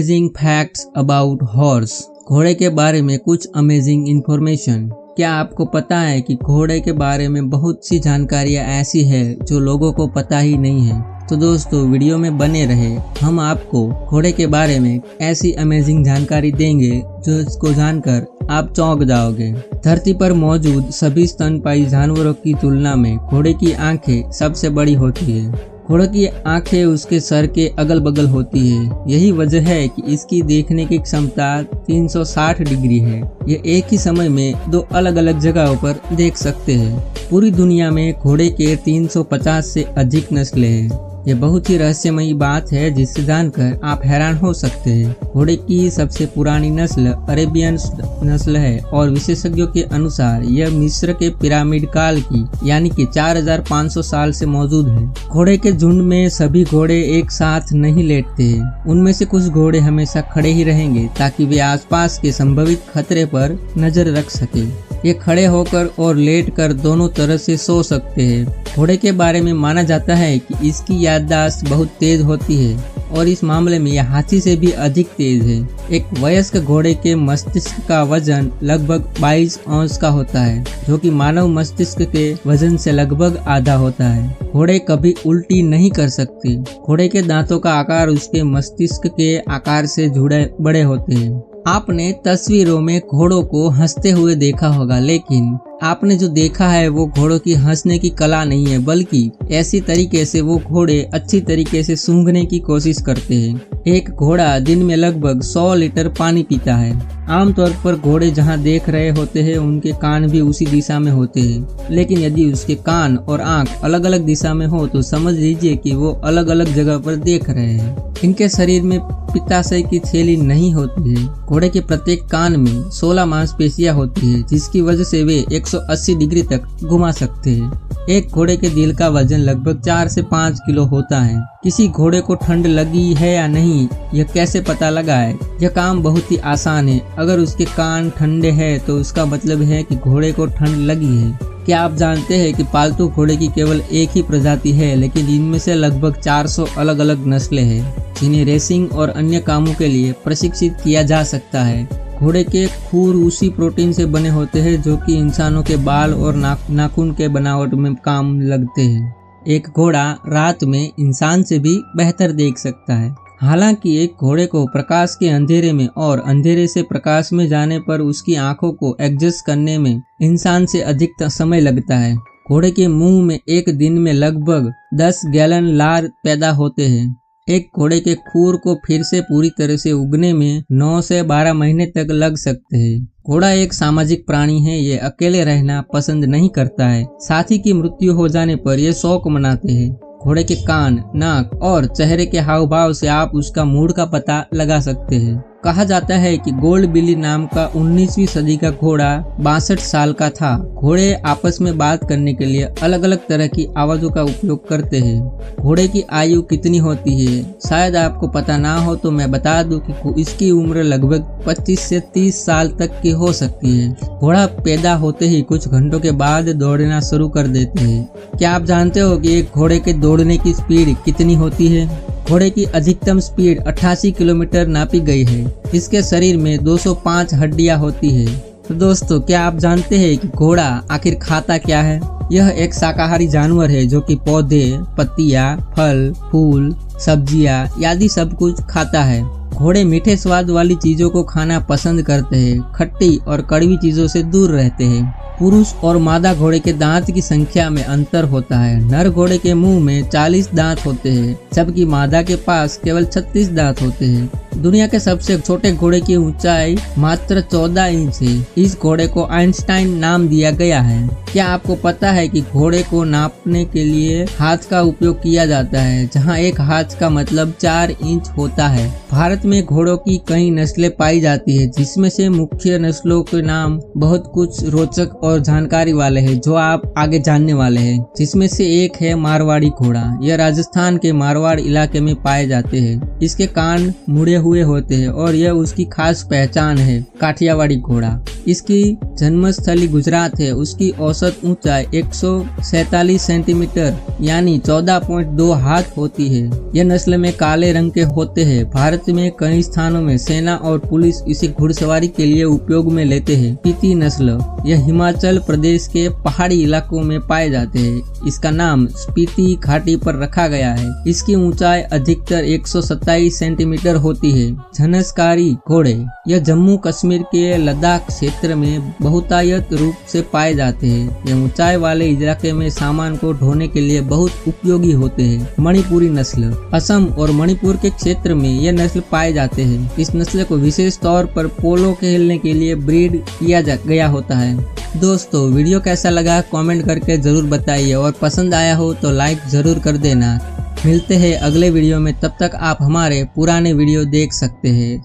Amazing facts about horse. घोड़े के बारे में कुछ अमेजिंग इन्फॉर्मेशन। क्या आपको पता है कि घोड़े के बारे में बहुत सी जानकारियाँ ऐसी है जो लोगों को पता ही नहीं है। तो दोस्तों वीडियो में बने रहे, हम आपको घोड़े के बारे में ऐसी अमेजिंग जानकारी देंगे जो इसको जानकर आप चौंक जाओगे। धरती पर मौजूद सभी स्तनपायी जानवरों की तुलना में घोड़े की आंखें सबसे बड़ी होती है। घोड़े की आंखें उसके सर के अगल बगल होती है। यही वजह है कि इसकी देखने की क्षमता 360 डिग्री है। ये एक ही समय में दो अलग अलग जगहों पर देख सकते हैं। पूरी दुनिया में घोड़े के 350 से अधिक नस्लें हैं। ये बहुत ही रहस्यमयी बात है जिसे जानकर आप हैरान हो सकते हैं। घोड़े की सबसे पुरानी नस्ल अरेबियन नस्ल है और विशेषज्ञों के अनुसार यह मिस्र के पिरामिड काल की यानी कि 4500 साल से मौजूद है। घोड़े के झुंड में सभी घोड़े एक साथ नहीं लेटते हैं। उनमें से कुछ घोड़े हमेशा खड़े ही रहेंगे ताकि वे आसपास के संभावित खतरे पर नजर रख सके। ये खड़े होकर और लेटकर दोनों तरह से सो सकते हैं। घोड़े के बारे में माना जाता है कि इसकी याददाश्त बहुत तेज होती है और इस मामले में यह हाथी से भी अधिक तेज है। एक वयस्क घोड़े के मस्तिष्क का वजन लगभग 22 औंस का होता है, जो कि मानव मस्तिष्क के वजन से लगभग आधा होता है। घोड़े कभी उल्टी नहीं कर सकते। घोड़े के दांतों का आकार उसके मस्तिष्क के आकार से जुड़े बड़े होते हैं। आपने तस्वीरों में घोड़ों को हंसते हुए देखा होगा, लेकिन आपने जो देखा है वो घोड़ों की हंसने की कला नहीं है, बल्कि ऐसी तरीके से वो घोड़े अच्छी तरीके से सूंघने की कोशिश करते हैं। एक घोड़ा दिन में लगभग 100 लीटर पानी पीता है। आमतौर पर घोड़े जहां देख रहे होते हैं उनके कान भी उसी दिशा में होते हैं, लेकिन यदि उसके कान और आंख अलग अलग दिशा में हो तो समझ लीजिए कि वो अलग अलग जगह पर देख रहे हैं। इनके शरीर में पित्ताशय की थैली नहीं होती है। घोड़े के प्रत्येक कान में 16 मांसपेशियां होती है, जिसकी वजह से वे 180 डिग्री तक घुमा सकते हैं। एक घोड़े के दिल का वजन लगभग 4 से 5 किलो होता है। किसी घोड़े को ठंड लगी है या नहीं, यह कैसे पता लगाए? यह काम बहुत ही आसान है। अगर उसके कान ठंडे हैं तो उसका मतलब है कि घोड़े को ठंड लगी है। क्या आप जानते हैं कि पालतू घोड़े की केवल एक ही प्रजाति है, लेकिन इनमें से लगभग 400 अलग अलग नस्लें हैं जिन्हें रेसिंग और अन्य कामों के लिए प्रशिक्षित किया जा सकता है। घोड़े के खुर उसी प्रोटीन से बने होते हैं जो कि इंसानों के बाल और नाखून के बनावट में काम लगते हैं। एक घोड़ा रात में इंसान से भी बेहतर देख सकता है। हालांकि एक घोड़े को प्रकाश के अंधेरे में और अंधेरे से प्रकाश में जाने पर उसकी आंखों को एडजस्ट करने में इंसान से अधिक समय लगता है। घोड़े के मुंह में एक दिन में लगभग 10 गैलन लार पैदा होते हैं। एक घोड़े के खुर को फिर से पूरी तरह से उगने में 9 से 12 महीने तक लग सकते हैं। घोड़ा एक सामाजिक प्राणी है। ये अकेले रहना पसंद नहीं करता है। साथी की मृत्यु हो जाने पर ये शोक मनाते हैं। घोड़े के कान, नाक और चेहरे के हाव भाव से आप उसका मूड का पता लगा सकते हैं। कहा जाता है कि गोल्ड बिली नाम का 19वीं सदी का घोड़ा 62 साल का था। घोड़े आपस में बात करने के लिए अलग अलग तरह की आवाजों का उपयोग करते हैं। घोड़े की आयु कितनी होती है शायद आपको पता ना हो तो मैं बता दूं कि इसकी उम्र लगभग 25 से 30 साल तक की हो सकती है। घोड़ा पैदा होते ही कुछ घंटों के बाद दौड़ना शुरू कर देते हैं। क्या आप जानते हो कि एक घोड़े के दौड़ने की स्पीड कितनी होती है? घोड़े की अधिकतम स्पीड 88 किलोमीटर नापी गई है। इसके शरीर में 205 हड्डियां होती है। तो दोस्तों, क्या आप जानते हैं कि घोड़ा आखिर खाता क्या है? यह एक शाकाहारी जानवर है जो कि पौधे, पत्तियां, फल, फूल, सब्जियां आदि सब कुछ खाता है। घोड़े मीठे स्वाद वाली चीजों को खाना पसंद करते हैं। खट्टी और कड़वी चीजों से दूर रहते हैं। पुरुष और मादा घोड़े के दांत की संख्या में अंतर होता है। नर घोड़े के मुंह में 40 दांत होते हैं, जबकि मादा के पास केवल 36 दांत होते हैं। दुनिया के सबसे छोटे घोड़े की ऊंचाई मात्र 14 इंच है। इस घोड़े को आइंस्टाइन नाम दिया गया है। क्या आपको पता है कि घोड़े को नापने के लिए हाथ का उपयोग किया जाता है, जहां एक हाथ का मतलब 4 इंच होता है। भारत में घोड़ों की कई नस्लें पाई जाती है, जिसमें से मुख्य नस्लों के नाम बहुत कुछ रोचक और जानकारी वाले हैं जो आप आगे जानने वाले हैं, जिसमें से एक है मारवाड़ी घोड़ा। यह राजस्थान के मारवाड़ इलाके में पाए जाते हैं। इसके कान मुड़े हुए होते हैं और यह उसकी खास पहचान है। काठियावाड़ी घोड़ा, इसकी जन्मस्थली गुजरात है। उसकी औसत ऊंचाई 147 सेंटीमीटर यानी 14.2 हाथ होती है। यह नस्ल में काले रंग के होते हैं। भारत में कई स्थानों में सेना और पुलिस इसे घुड़सवारी के लिए उपयोग में लेते हैं। स्पीति नस्ल, यह हिमाचल प्रदेश के पहाड़ी इलाकों में पाए जाते हैं। इसका नाम स्पीति घाटी पर रखा गया है। इसकी ऊंचाई अधिकतर 127 सेंटीमीटर होती है। झनसकारी घोड़े, यह जम्मू कश्मीर के लद्दाख क्षेत्र में बहुतायत रूप से पाए जाते हैं। यह ऊंचाई वाले इलाके में सामान को ढोने के लिए बहुत उपयोगी होते हैं। मणिपुरी नस्ल, असम और मणिपुर के क्षेत्र में यह नस्ल पाए जाते हैं। इस नस्ल को विशेष तौर पर पोलो खेलने के लिए ब्रीड किया गया होता है। दोस्तों, वीडियो कैसा लगा कमेंट करके जरूर बताइए और पसंद आया हो तो लाइक जरूर कर देना। मिलते हैं अगले वीडियो में, तब तक आप हमारे पुराने वीडियो देख सकते हैं।